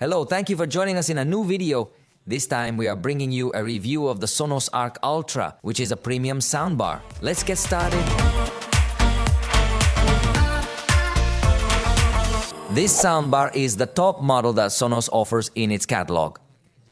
Hello, thank you for joining us in a new video. This time we are bringing you a review of the SONOS Arc Ultra, which is a premium soundbar. Let's get started. This soundbar is the top model that SONOS offers in its catalog.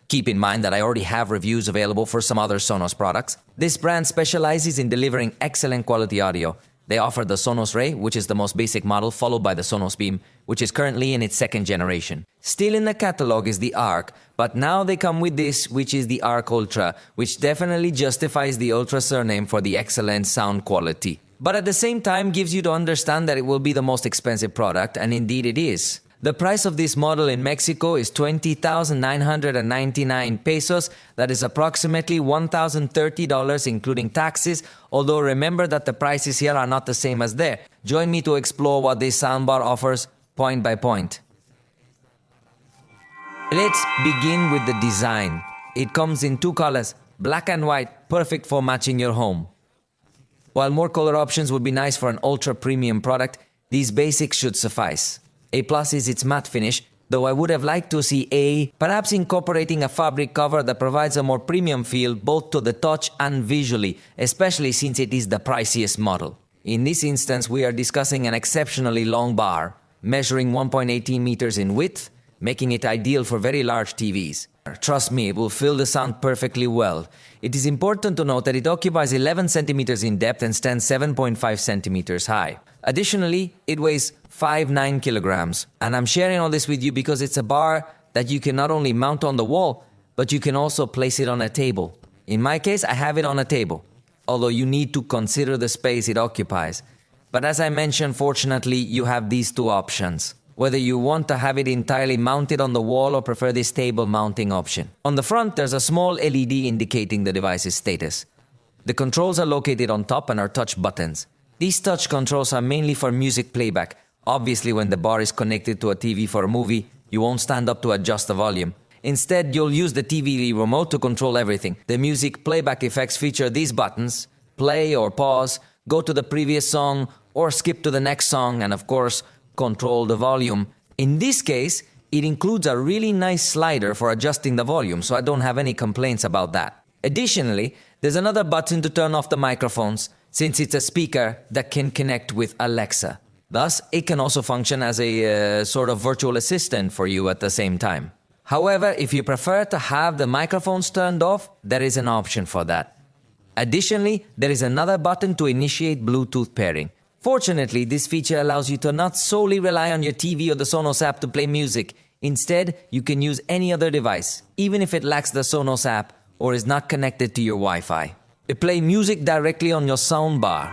Keep in mind that I already have reviews available for some other SONOS products. This brand specializes in delivering excellent quality audio. They offer the SONOS Ray, which is the most basic model, followed by the SONOS Beam, which is currently in its second generation. Still in the catalog is the Arc, but now they come with this, which is the Arc Ultra, which definitely justifies the Ultra surname for the excellent sound quality. But at the same time gives you to understand that it will be the most expensive product, and indeed it is. The price of this model in Mexico is 20,999 pesos. That is approximately $1,030 including taxes, although remember that the prices here are not the same as there. Join me to explore what this soundbar offers point by point. Let's begin with the design. It comes in two colors, black and white, perfect for matching your home. While more color options would be nice for an ultra premium product, these basics should suffice. A plus is its matte finish, though I would have liked to see A, perhaps incorporating a fabric cover that provides a more premium feel both to the touch and visually, especially since it is the priciest model. In this instance, we are discussing an exceptionally long bar, measuring 1.18 meters in width, making it ideal for very large TVs. Trust me, it will fill the sound perfectly well. It is important to note that it occupies 11 centimeters in depth and stands 7.5 centimeters high. Additionally, it weighs 5.9 kilograms. And I'm sharing all this with you because it's a bar that you can not only mount on the wall, but you can also place it on a table. In my case, I have it on a table, although you need to consider the space it occupies. But as I mentioned, fortunately, you have these two options. Whether you want to have it entirely mounted on the wall or prefer this table mounting option. On the front, there's a small LED indicating the device's status. The controls are located on top and are touch buttons. These touch controls are mainly for music playback. Obviously, when the bar is connected to a TV for a movie, you won't stand up to adjust the volume. Instead, you'll use the TV remote to control everything. The music playback effects feature these buttons: play or pause, go to the previous song, or skip to the next song, and of course, control the volume. In this case, it includes a really nice slider for adjusting the volume, so I don't have any complaints about that. Additionally, there's another button to turn off the microphones, since it's a speaker that can connect with Alexa. Thus, it can also function as a sort of virtual assistant for you at the same time. However, if you prefer to have the microphones turned off, there is an option for that. Additionally, there is another button to initiate Bluetooth pairing. Fortunately, this feature allows you to not solely rely on your TV or the SONOS app to play music. Instead, you can use any other device, even if it lacks the SONOS app or is not connected to your Wi-Fi. You play music directly on your soundbar.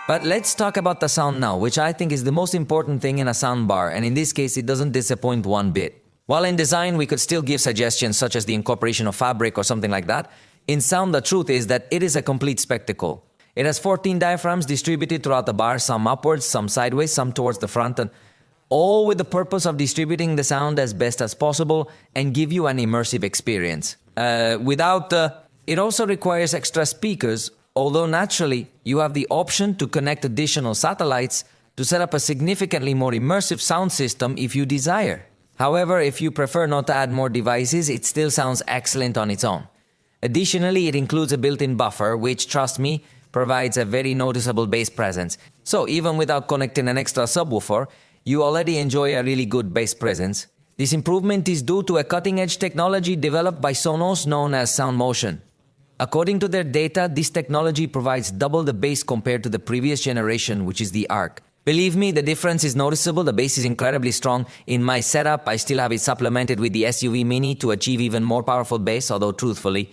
But let's talk about the sound now, which I think is the most important thing in a soundbar, and in this case, it doesn't disappoint one bit. While in design, we could still give suggestions such as the incorporation of fabric or something like that, in sound, the truth is that it is a complete spectacle. It has 14 diaphragms distributed throughout the bar, some upwards, some sideways, some towards the front, and all with the purpose of distributing the sound as best as possible and give you an immersive experience. It also requires extra speakers, although naturally you have the option to connect additional satellites to set up a significantly more immersive sound system if you desire. However, if you prefer not to add more devices, it still sounds excellent on its own. Additionally, it includes a built-in buffer, which, trust me, provides a very noticeable bass presence. So even without connecting an extra subwoofer, you already enjoy a really good bass presence. This improvement is due to a cutting-edge technology developed by SONOS known as Sound Motion. According to their data, this technology provides double the bass compared to the previous generation, which is the Arc. Believe me, the difference is noticeable. The bass is incredibly strong. In my setup, I still have it supplemented with the SUV Mini to achieve even more powerful bass, although truthfully,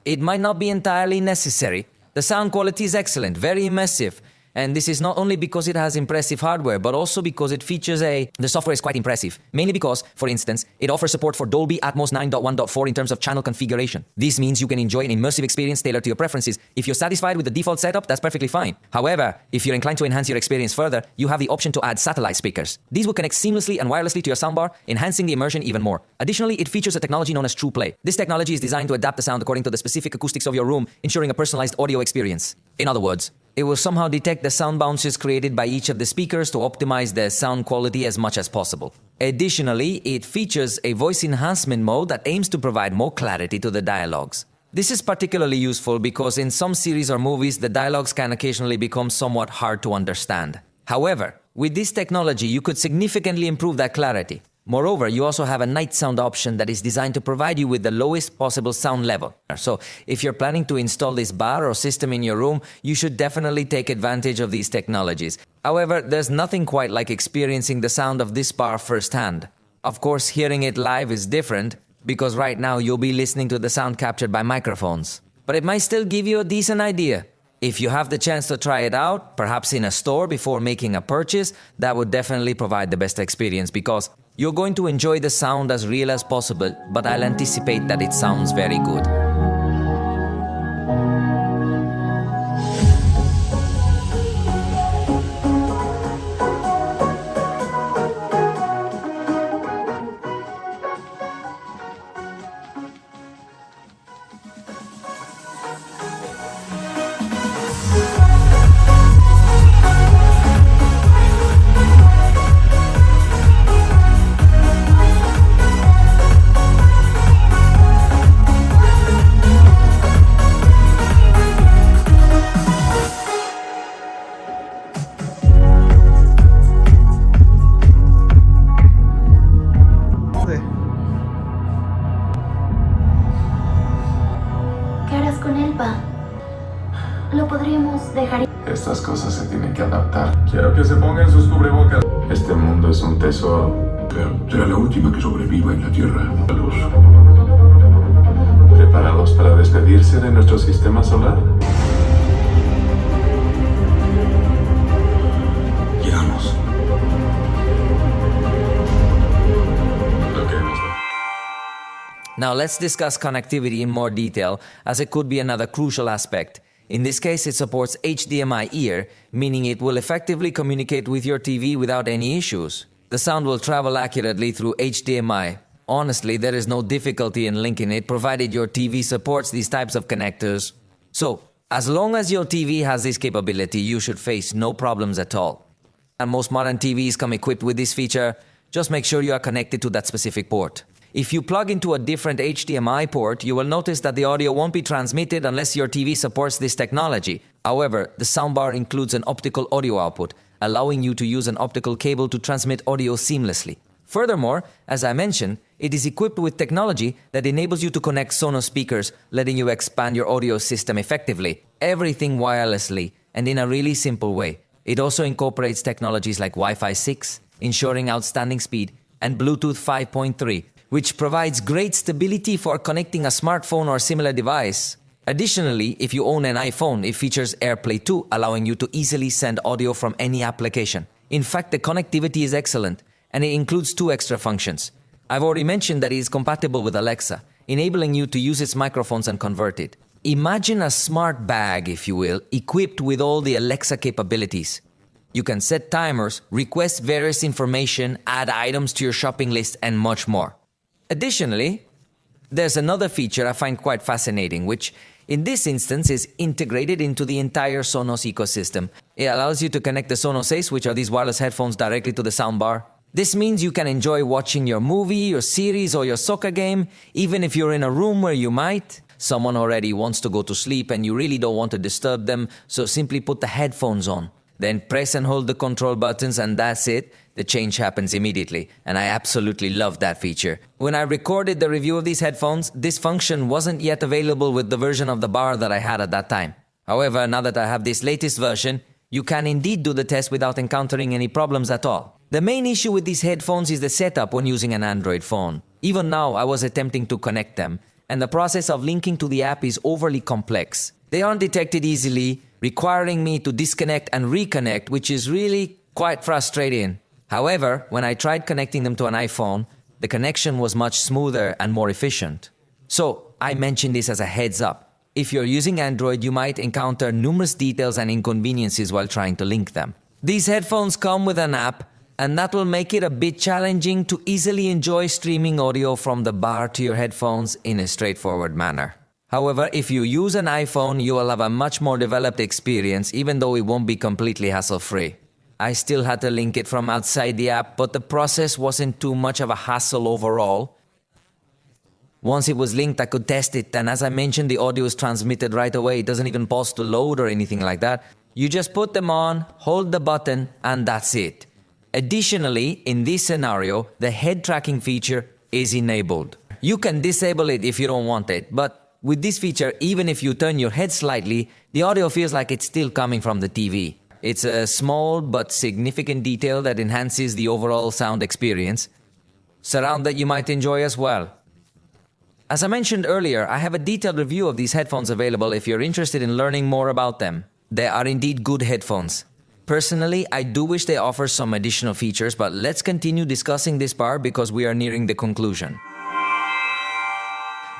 it might not be entirely necessary. The sound quality is excellent, very immersive, and this is not only because it has impressive hardware, but also because it features the software is quite impressive. Mainly because, for instance, it offers support for Dolby Atmos 9.1.4 in terms of channel configuration. This means you can enjoy an immersive experience tailored to your preferences. If you're satisfied with the default setup, that's perfectly fine. However, if you're inclined to enhance your experience further, you have the option to add satellite speakers. These will connect seamlessly and wirelessly to your soundbar, enhancing the immersion even more. Additionally, it features a technology known as True Play. This technology is designed to adapt the sound according to the specific acoustics of your room, ensuring a personalized audio experience. In other words, it will somehow detect the sound bounces created by each of the speakers to optimize the sound quality as much as possible. Additionally, it features a voice enhancement mode that aims to provide more clarity to the dialogues. This is particularly useful because in some series or movies, the dialogues can occasionally become somewhat hard to understand. However, with this technology, you could significantly improve that clarity. Moreover, you also have a night sound option that is designed to provide you with the lowest possible sound level. So, if you're planning to install this bar or system in your room, you should definitely take advantage of these technologies. However, there's nothing quite like experiencing the sound of this bar firsthand. Of course, hearing it live is different, because right now you'll be listening to the sound captured by microphones. But it might still give you a decent idea. If you have the chance to try it out, perhaps in a store before making a purchase, that would definitely provide the best experience because you're going to enjoy the sound as real as possible, but I'll anticipate that it sounds very good. Lo podríamos dejar. Estas cosas se tienen que adaptar. Quiero que se pongan sus cubrebocas. Este mundo es un tesoro. Será la última que sobreviva en la Tierra. Luz. ¿Preparados para despedirse de nuestro sistema solar? Llegamos. Lo que hemos dado. Now let's discuss connectivity in more detail, as it could be another crucial aspect. In this case, it supports HDMI ear, meaning it will effectively communicate with your TV without any issues. The sound will travel accurately through HDMI. Honestly, there is no difficulty in linking it, provided your TV supports these types of connectors. So, as long as your TV has this capability, you should face no problems at all. And most modern TVs come equipped with this feature. Just make sure you are connected to that specific port. If you plug into a different HDMI port, you will notice that the audio won't be transmitted unless your TV supports this technology. However, the soundbar includes an optical audio output, allowing you to use an optical cable to transmit audio seamlessly. Furthermore, as I mentioned, it is equipped with technology that enables you to connect Sonos speakers, letting you expand your audio system effectively, everything wirelessly, and in a really simple way. It also incorporates technologies like Wi-Fi 6, ensuring outstanding speed, and Bluetooth 5.3, which provides great stability for connecting a smartphone or similar device. Additionally, if you own an iPhone, it features AirPlay 2, allowing you to easily send audio from any application. In fact, the connectivity is excellent, and it includes 2 extra functions. I've already mentioned that it is compatible with Alexa, enabling you to use its microphones and convert it. Imagine a smart bag, if you will, equipped with all the Alexa capabilities. You can set timers, request various information, add items to your shopping list, and much more. Additionally, there's another feature I find quite fascinating, which in this instance is integrated into the entire Sonos ecosystem. It allows you to connect the Sonos Ace, which are these wireless headphones, directly to the soundbar. This means you can enjoy watching your movie, your series, or your soccer game, even if you're in a room where you might. Someone already wants to go to sleep and you really don't want to disturb them, so simply put the headphones on. Then press and hold the control buttons and that's it. The change happens immediately, and I absolutely love that feature. When I recorded the review of these headphones, this function wasn't yet available with the version of the bar that I had at that time. However, now that I have this latest version, you can indeed do the test without encountering any problems at all. The main issue with these headphones is the setup when using an Android phone. Even now, I was attempting to connect them, and the process of linking to the app is overly complex. They aren't detected easily, requiring me to disconnect and reconnect, which is really quite frustrating. However, when I tried connecting them to an iPhone, the connection was much smoother and more efficient. So, I mention this as a heads up. If you're using Android, you might encounter numerous details and inconveniences while trying to link them. These headphones come with an app, and that will make it a bit challenging to easily enjoy streaming audio from the bar to your headphones in a straightforward manner. However, if you use an iPhone, you will have a much more developed experience, even though it won't be completely hassle-free. I still had to link it from outside the app, but the process wasn't too much of a hassle overall. Once it was linked, I could test it, and as I mentioned, the audio is transmitted right away. It doesn't even pause to load or anything like that. You just put them on, hold the button, and that's it. Additionally, in this scenario, the head tracking feature is enabled. You can disable it if you don't want it, but with this feature, even if you turn your head slightly, the audio feels like it's still coming from the TV. It's a small but significant detail that enhances the overall sound experience. Surround that you might enjoy as well. As I mentioned earlier, I have a detailed review of these headphones available if you're interested in learning more about them. They are indeed good headphones. Personally, I do wish they offer some additional features, but let's continue discussing this part because we are nearing the conclusion.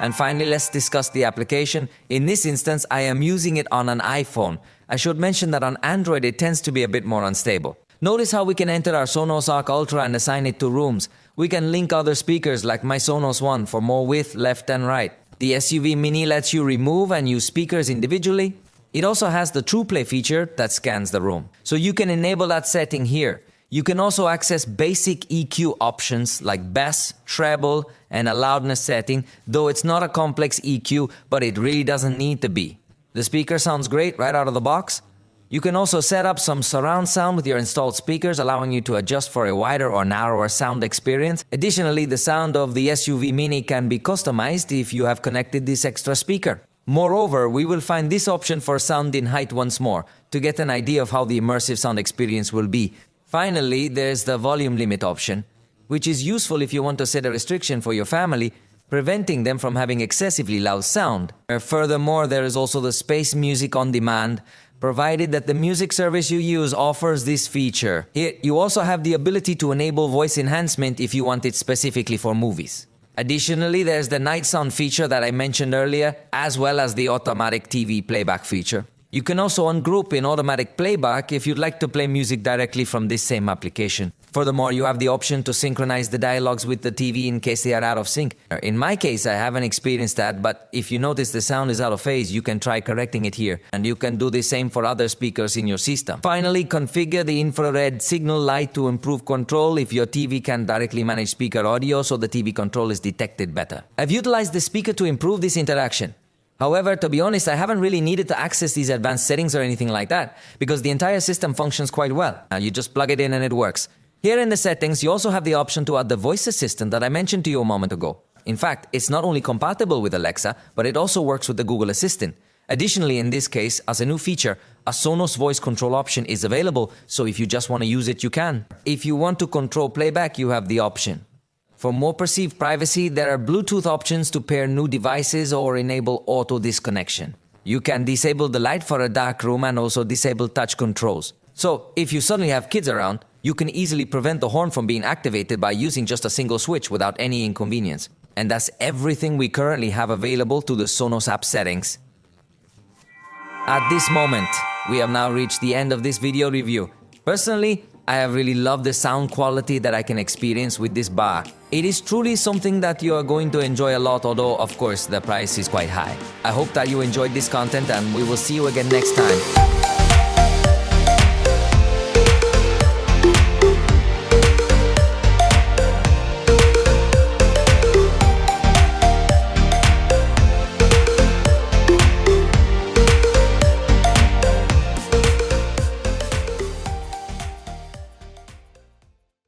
And finally, let's discuss the application. In this instance, I am using it on an iPhone. I should mention that on Android, it tends to be a bit more unstable. Notice how we can enter our SONOS Arc Ultra and assign it to rooms. We can link other speakers like my Sonos One for more width left and right. The SUV Mini lets you remove and use speakers individually. It also has the TruePlay feature that scans the room. So you can enable that setting here. You can also access basic EQ options like bass, treble, and a loudness setting, though it's not a complex EQ, but it really doesn't need to be. The speaker sounds great right out of the box. You can also set up some surround sound with your installed speakers, allowing you to adjust for a wider or narrower sound experience. Additionally, the sound of the SUV Mini can be customized if you have connected this extra speaker. Moreover, we will find this option for sound in height once more, to get an idea of how the immersive sound experience will be. Finally, there's the volume limit option, which is useful if you want to set a restriction for your family, preventing them from having excessively loud sound. Furthermore, there is also the Space Music on Demand, provided that the music service you use offers this feature. Here, you also have the ability to enable voice enhancement if you want it specifically for movies. Additionally, there's the night sound feature that I mentioned earlier, as well as the automatic TV playback feature. You can also ungroup in automatic playback if you'd like to play music directly from this same application. Furthermore, you have the option to synchronize the dialogues with the TV in case they are out of sync. In my case, I haven't experienced that, but if you notice the sound is out of phase, you can try correcting it here. And you can do the same for other speakers in your system. Finally, configure the infrared signal light to improve control if your TV can directly manage speaker audio so the TV control is detected better. I've utilized the speaker to improve this interaction. However, to be honest, I haven't really needed to access these advanced settings or anything like that, because the entire system functions quite well. You just plug it in and it works. Here in the settings, you also have the option to add the voice assistant that I mentioned to you a moment ago. In fact, it's not only compatible with Alexa, but it also works with the Google Assistant. Additionally, in this case, as a new feature, a Sonos voice control option is available, so if you just want to use it, you can. If you want to control playback, you have the option. For more perceived privacy, there are Bluetooth options to pair new devices or enable auto disconnection. You can disable the light for a dark room and also disable touch controls. So, if you suddenly have kids around, you can easily prevent the horn from being activated by using just a single switch without any inconvenience. And that's everything we currently have available to the Sonos app settings. At this moment, we have now reached the end of this video review. Personally, I have really loved the sound quality that I can experience with this bar. It is truly something that you are going to enjoy a lot, although of course the price is quite high. I hope that you enjoyed this content and we will see you again next time.